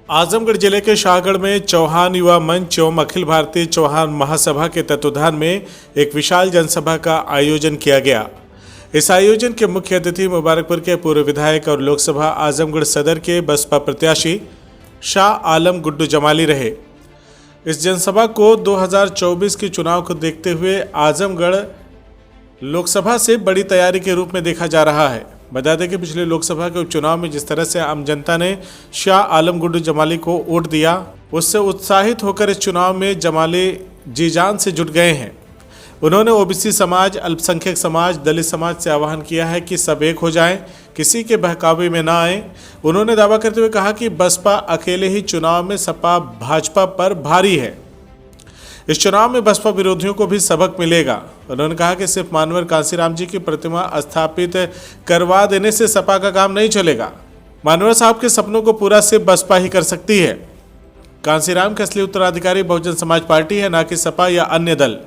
आजमगढ़ जिले के शाहगढ़ में चौहान युवा मंच एवं अखिल भारतीय चौहान महासभा के तत्वाधान में एक विशाल जनसभा का आयोजन किया गया। इस आयोजन के मुख्य अतिथि मुबारकपुर के पूर्व विधायक और लोकसभा आजमगढ़ सदर के बसपा प्रत्याशी शाह आलम गुड्डू जमाली रहे। इस जनसभा को 2024 के चुनाव को देखते हुए आजमगढ़ लोकसभा से बड़ी तैयारी के रूप में देखा जा रहा है। बता दें कि पिछले लोकसभा के उपचुनाव में जिस तरह से आम जनता ने शाह आलम गुड्डू जमाली को वोट दिया, उससे उत्साहित होकर इस चुनाव में जमाली जी जान से जुट गए हैं। उन्होंने ओबीसी समाज, अल्पसंख्यक समाज, दलित समाज से आह्वान किया है कि सब एक हो जाएं, किसी के बहकावे में ना आए। उन्होंने दावा करते हुए कहा कि बसपा अकेले ही चुनाव में सपा भाजपा पर भारी है। इस चुनाव में बसपा विरोधियों को भी सबक मिलेगा। उन्होंने कहा कि सिर्फ मानवर कांसीराम जी की प्रतिमा स्थापित करवा देने से सपा का काम नहीं चलेगा। मानवर साहब के सपनों को पूरा सिर्फ बसपा ही कर सकती है। कांसीराम के असली उत्तराधिकारी बहुजन समाज पार्टी है, ना कि सपा या अन्य दल।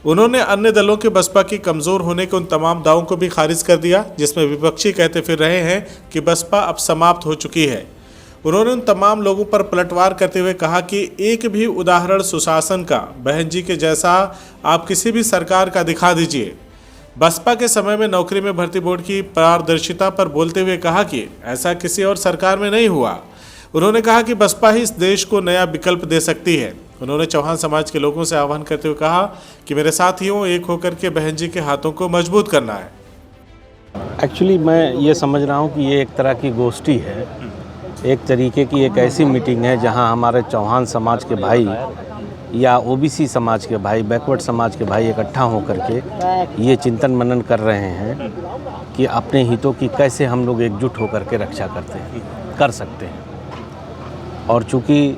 उन्होंने अन्य दलों के बसपा की कमजोर होने के उन तमाम दावों को भी खारिज कर दिया जिसमें विपक्षी कहते फिर रहे हैं कि बसपा अब समाप्त हो चुकी है। उन्होंने उन तमाम लोगों पर पलटवार करते हुए कहा कि एक भी उदाहरण सुशासन का बहन जी के जैसा आप किसी भी सरकार का दिखा दीजिए। बसपा के समय में नौकरी में भर्ती बोर्ड की पारदर्शिता पर बोलते हुए कहा कि ऐसा किसी और सरकार में नहीं हुआ। उन्होंने कहा कि बसपा ही इस देश को नया विकल्प दे सकती है। उन्होंने चौहान समाज के लोगों से आह्वान करते हुए कहा कि मेरे साथियों, एक होकर के बहन जी के हाथों को मजबूत करना है। एक्चुअली मैं ये समझ रहा हूँ कि ये एक तरह की गोष्ठी है, एक तरीके की एक ऐसी मीटिंग है जहाँ हमारे चौहान समाज के भाई या ओबीसी समाज के भाई, बैकवर्ड समाज के भाई इकट्ठा होकर के ये चिंतन मनन कर रहे हैं कि अपने हितों की कैसे हम लोग एकजुट होकर के रक्षा कर सकते हैं। और चूँकि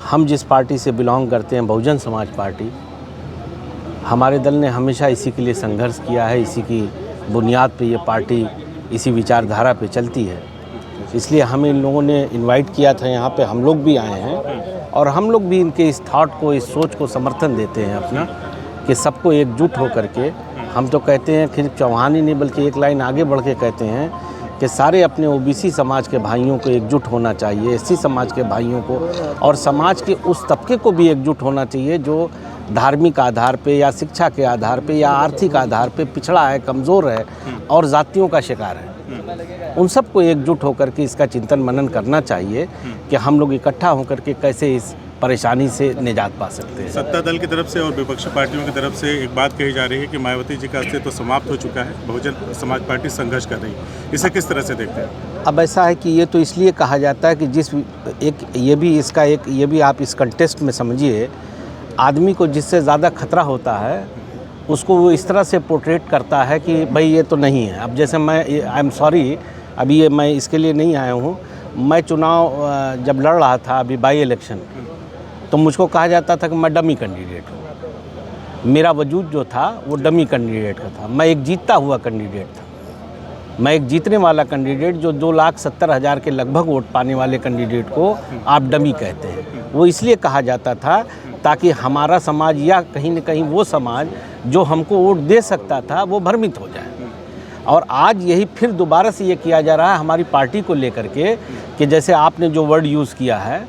हम जिस पार्टी से बिलोंग करते हैं, बहुजन समाज पार्टी, हमारे दल ने हमेशा इसी के लिए संघर्ष किया है। इसी की बुनियाद पे ये पार्टी इसी विचारधारा पे चलती है। इसलिए हमें इन लोगों ने इनवाइट किया था, यहाँ पे हम लोग भी आए हैं और हम लोग भी इनके इस थॉट को, इस सोच को समर्थन देते हैं अपना, कि सबको एकजुट होकर के, हम तो कहते हैं फिर चौहान ही नहीं बल्कि एक लाइन आगे बढ़ के कहते हैं कि सारे अपने ओबीसी समाज के भाइयों को एकजुट होना चाहिए, एससी समाज के भाइयों को और समाज के उस तबके को भी एकजुट होना चाहिए जो धार्मिक आधार पे या शिक्षा के आधार पे या आर्थिक आधार पे पिछड़ा है, कमज़ोर है और जातियों का शिकार है। उन सबको एकजुट होकर के इसका चिंतन मनन करना चाहिए कि हम लोग इकट्ठा होकर के कैसे इस परेशानी से निजात पा सकते हैं। सत्ता दल की तरफ से और विपक्षी पार्टियों की तरफ से एक बात कही जा रही है कि मायावती जी का अस्तित्व तो समाप्त हो चुका है, बहुजन समाज पार्टी संघर्ष कर रही है। इसे किस तरह से देखते हैं? अब ऐसा है कि ये तो इसलिए कहा जाता है कि ये भी आप इस कंटेस्ट में समझिए, आदमी को जिससे ज़्यादा खतरा होता है उसको वो इस तरह से पोर्ट्रेट करता है कि भाई ये तो नहीं है। अब जैसे मैं, आई एम सॉरी, अभी ये मैं इसके लिए नहीं आया हूँ। मैं चुनाव जब लड़ रहा था अभी बाई इलेक्शन, तो मुझको कहा जाता था कि मैं डमी कैंडिडेट हूँ। मेरा वजूद जो था वो डमी कैंडिडेट का था। मैं एक जीतता हुआ कैंडिडेट था। मैं एक जीतने वाला कैंडिडेट जो 2,70,000 के लगभग वोट पाने वाले कैंडिडेट को आप डमी कहते हैं। वो इसलिए कहा जाता था ताकि हमारा समाज या कहीं न कहीं वो समाज जो हमको वोट दे सकता था वो भ्रमित हो जाए। और आज यही फिर दोबारा से ये किया जा रहा है हमारी पार्टी को लेकर के कि जैसे आपने जो वर्ड यूज़ किया है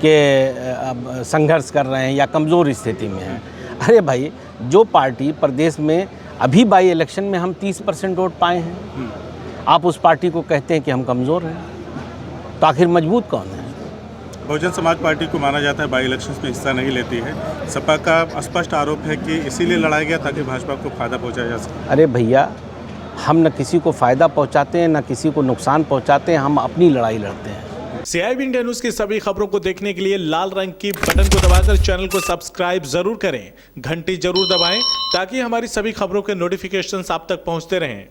कि संघर्ष कर रहे हैं या कमज़ोर स्थिति में हैं। अरे भाई, जो पार्टी प्रदेश में अभी बाई इलेक्शन में हम 30% वोट पाए हैं, आप उस पार्टी को कहते हैं कि हम कमज़ोर हैं, तो आखिर मजबूत कौन है? बहुजन समाज पार्टी को माना जाता है बाई इलेक्शंस में हिस्सा नहीं लेती है। सपा का स्पष्ट आरोप है कि इसीलिए लड़ाया गया ताकि भाजपा को फायदा पहुंचाया जा सके। अरे भैया, हम न किसी को फ़ायदा पहुंचाते हैं न किसी को नुकसान पहुंचाते हैं, हम अपनी लड़ाई लड़ते हैं। CIB इंडिया न्यूज़ की सभी खबरों को देखने के लिए लाल रंग की बटन को दबाकर चैनल को सब्सक्राइब जरूर करें, घंटी जरूर दबाएं ताकि हमारी सभी खबरों के नोटिफिकेशंस आप तक पहुंचते रहें।